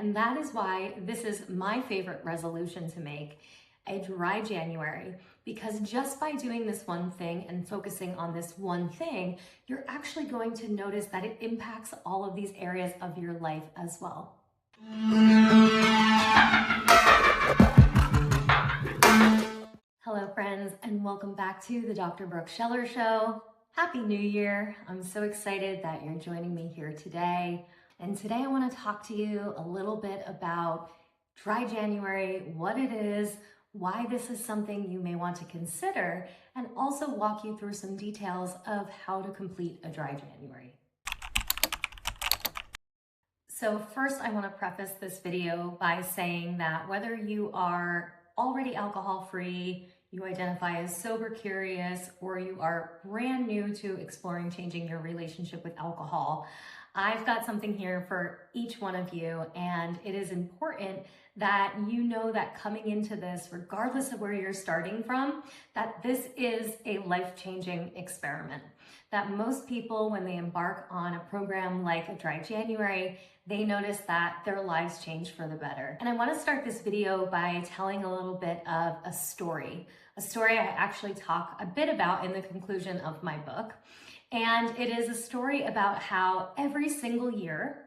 And that is why this is my favorite resolution to make, a dry January, because just by doing this one thing and focusing on this one thing, you're actually going to notice that it impacts all of these areas of your life as well. Hello friends, and welcome back to the Dr. Brooke Scheller Show. Happy New Year. I'm so excited that you're joining me here today. And today I want to talk to you a little bit about dry January, what it is, why this is something you may want to consider, and also walk you through some details of how to complete a dry January. So first, I want to preface this video by saying that whether you are already alcohol-free, you identify as sober curious, or you are brand new to exploring changing your relationship with alcohol, I've got something here for each one of you, and it is important that you know that coming into this, regardless of where you're starting from, that this is a life-changing experiment. That most people, when they embark on a program like a dry January, they notice that their lives change for the better. And I want to start this video by telling a little bit of a story I actually talk a bit about in the conclusion of my book. And it is a story about how every single year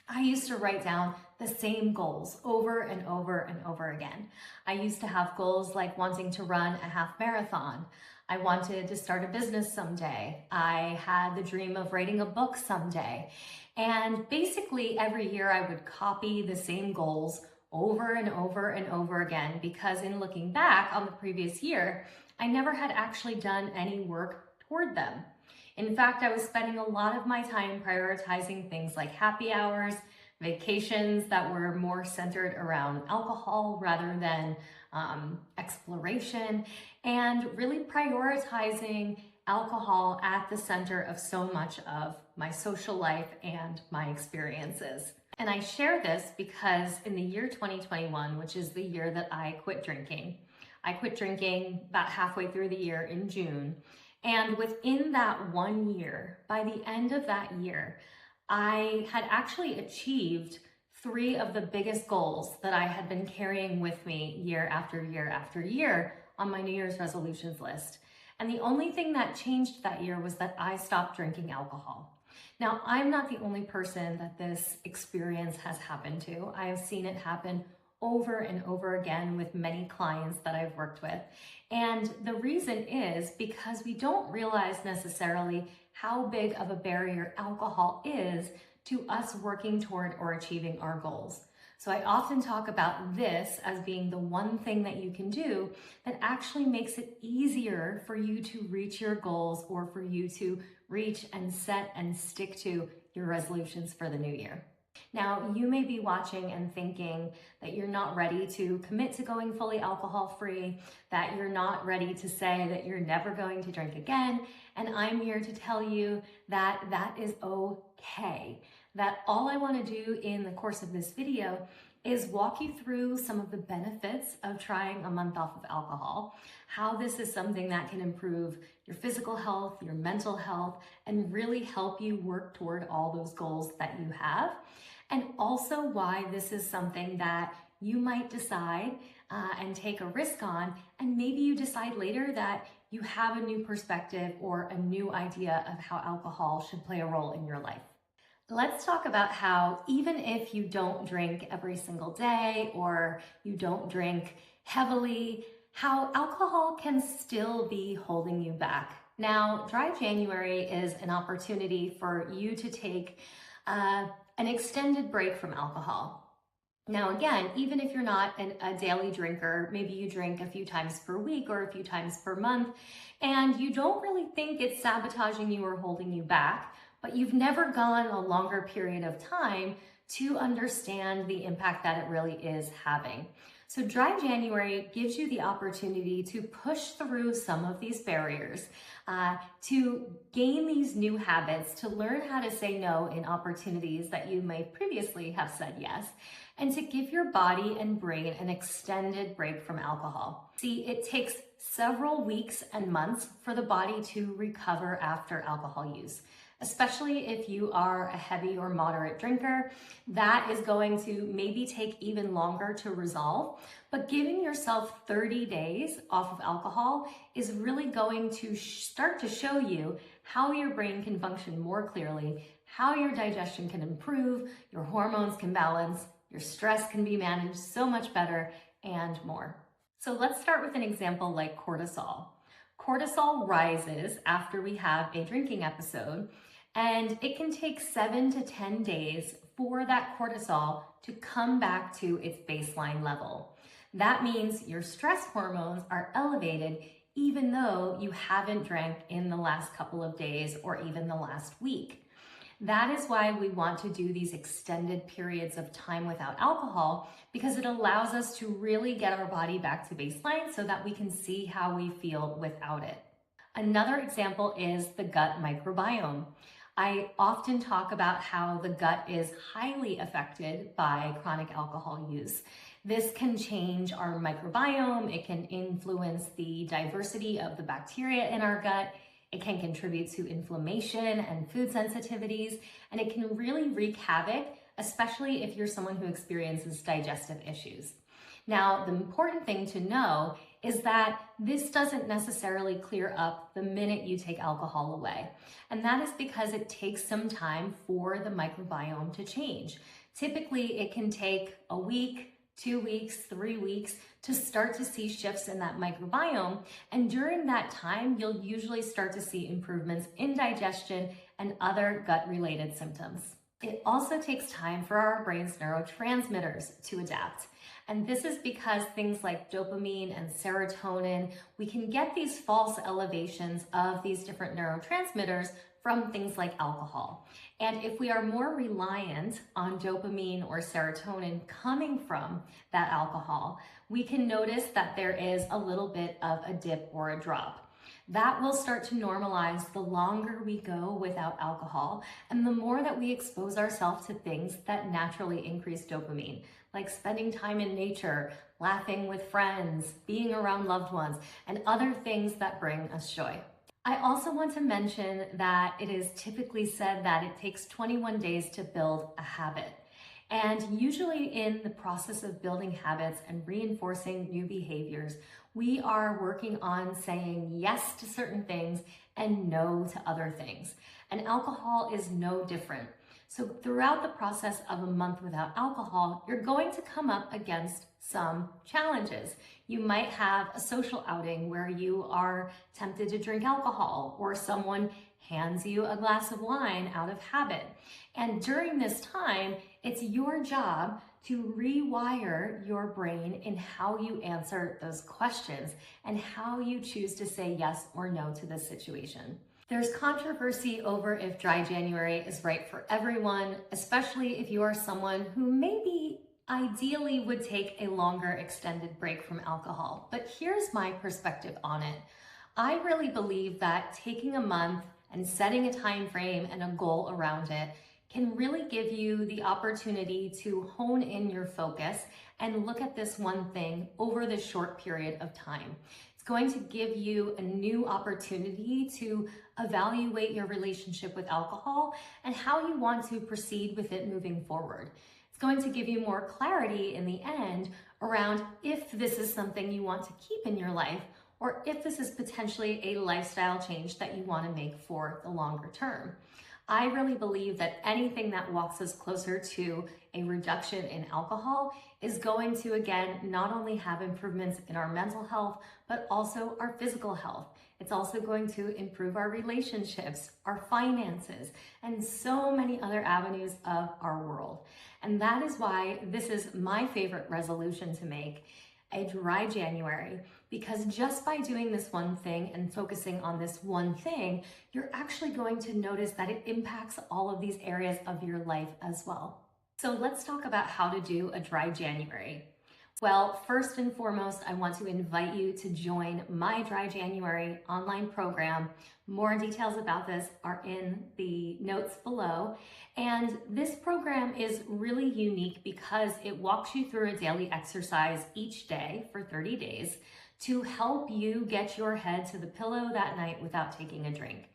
I used to write down the same goals over and over and over again. I used to have goals like wanting to run a half marathon. I wanted to start a business someday. I had the dream of writing a book someday. And basically every year I would copy the same goals over and over and over again, because in looking back on the previous year, I never had actually done any work toward them. In fact, I was spending a lot of my time prioritizing things like happy hours, vacations that were more centered around alcohol rather than exploration, and really prioritizing alcohol at the center of so much of my social life and my experiences. And I share this because in the year 2021, which is the year that I quit drinking about halfway through the year in June. And within that 1 year, by the end of that year, I had actually achieved 3 of the biggest goals that I had been carrying with me year after year after year on my New Year's resolutions list. And the only thing that changed that year was that I stopped drinking alcohol. Now, I'm not the only person that this experience has happened to. I have seen it happen over and over again with many clients that I've worked with. And the reason is because we don't realize necessarily how big of a barrier alcohol is to us working toward or achieving our goals. So I often talk about this as being the one thing that you can do that actually makes it easier for you to reach your goals, or for you to reach and set and stick to your resolutions for the new year. Now, you may be watching and thinking that you're not ready to commit to going fully alcohol-free, that you're not ready to say that you're never going to drink again, and I'm here to tell you that that is okay. That all I want to do in the course of this video is walk you through some of the benefits of trying a month off of alcohol, how this is something that can improve your physical health, your mental health, and really help you work toward all those goals that you have, and also why this is something that you might decide and take a risk on, and maybe you decide later that you have a new perspective or a new idea of how alcohol should play a role in your life. Let's talk about how even if you don't drink every single day, or you don't drink heavily, how alcohol can still be holding you back. Now, dry January is an opportunity for you to take an extended break from alcohol. Now, again, even if you're not a daily drinker, maybe you drink a few times per week or a few times per month, and you don't really think it's sabotaging you or holding you back, but you've never gone a longer period of time to understand the impact that it really is having. So dry January gives you the opportunity to push through some of these barriers, to gain these new habits, to learn how to say no in opportunities that you may previously have said yes, and to give your body and brain an extended break from alcohol. See, it takes several weeks and months for the body to recover after alcohol use, especially if you are a heavy or moderate drinker. That is going to maybe take even longer to resolve, but giving yourself 30 days off of alcohol is really going to start to show you how your brain can function more clearly, how your digestion can improve, your hormones can balance, your stress can be managed so much better, and more. So let's start with an example like cortisol. Cortisol rises after we have a drinking episode, and it can take 7 to 10 days for that cortisol to come back to its baseline level. That means your stress hormones are elevated even though you haven't drank in the last couple of days or even the last week. That is why we want to do these extended periods of time without alcohol, because it allows us to really get our body back to baseline so that we can see how we feel without it. Another example is the gut microbiome. I often talk about how the gut is highly affected by chronic alcohol use. This can change our microbiome. It can influence the diversity of the bacteria in our gut. It can contribute to inflammation and food sensitivities, and it can really wreak havoc, especially if you're someone who experiences digestive issues. Now, the important thing to know is that this doesn't necessarily clear up the minute you take alcohol away. And that is because it takes some time for the microbiome to change. Typically, it can take a week, 2 weeks, 3 weeks to start to see shifts in that microbiome. And during that time, you'll usually start to see improvements in digestion and other gut-related symptoms. It also takes time for our brain's neurotransmitters to adapt. And this is because things like dopamine and serotonin, we can get these false elevations of these different neurotransmitters from things like alcohol. And if we are more reliant on dopamine or serotonin coming from that alcohol, we can notice that there is a little bit of a dip or a drop. That will start to normalize the longer we go without alcohol and the more that we expose ourselves to things that naturally increase dopamine, like spending time in nature, laughing with friends, being around loved ones, and other things that bring us joy. I also want to mention that it is typically said that it takes 21 days to build a habit. And usually in the process of building habits and reinforcing new behaviors, we are working on saying yes to certain things and no to other things. And alcohol is no different. So throughout the process of a month without alcohol, you're going to come up against some challenges. You might have a social outing where you are tempted to drink alcohol, or someone hands you a glass of wine out of habit. And during this time, it's your job to rewire your brain in how you answer those questions and how you choose to say yes or no to this situation. There's controversy over if dry January is right for everyone, especially if you are someone who maybe ideally would take a longer extended break from alcohol. But here's my perspective on it. I really believe that taking a month and setting a time frame and a goal around it can really give you the opportunity to hone in your focus and look at this one thing over this short period of time. It's going to give you a new opportunity to evaluate your relationship with alcohol and how you want to proceed with it moving forward. It's going to give you more clarity in the end around if this is something you want to keep in your life or if this is potentially a lifestyle change that you want to make for the longer term. I really believe that anything that walks us closer to a reduction in alcohol is going to, again, not only have improvements in our mental health, but also our physical health. It's also going to improve our relationships, our finances, and so many other avenues of our world. And that is why this is my favorite resolution to make, a dry January, because just by doing this one thing and focusing on this one thing, you're actually going to notice that it impacts all of these areas of your life as well. So let's talk about how to do a dry January. Well, first and foremost, I want to invite you to join my Dry January online program. More details about this are in the notes below. And this program is really unique because it walks you through a daily exercise each day for 30 days to help you get your head to the pillow that night without taking a drink.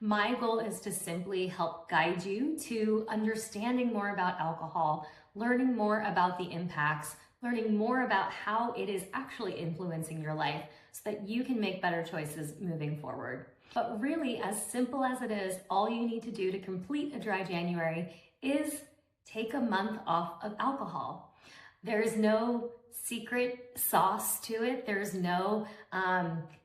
My goal is to simply help guide you to understanding more about alcohol, learning more about the impacts, learning more about how it is actually influencing your life so that you can make better choices moving forward. But really, as simple as it is, all you need to do to complete a dry January is take a month off of alcohol. There is no secret sauce to it. There's no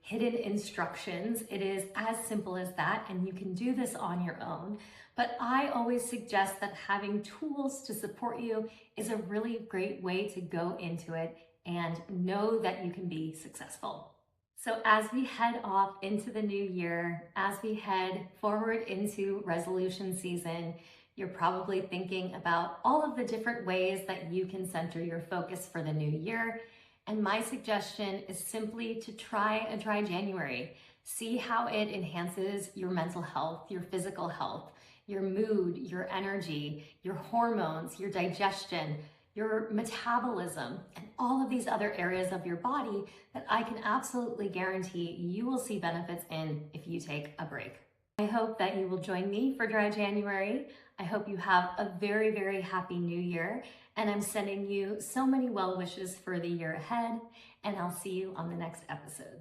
hidden instructions. It is as simple as that, and you can do this on your own. But I always suggest that having tools to support you is a really great way to go into it and know that you can be successful. So as we head off into the new year, as we head forward into resolution season, you're probably thinking about all of the different ways that you can center your focus for the new year. And my suggestion is simply to try a dry January. See how it enhances your mental health, your physical health, your mood, your energy, your hormones, your digestion, your metabolism, and all of these other areas of your body that I can absolutely guarantee you will see benefits in if you take a break. I hope that you will join me for Dry January. I hope you have a very, very happy new year, and I'm sending you so many well wishes for the year ahead, and I'll see you on the next episode.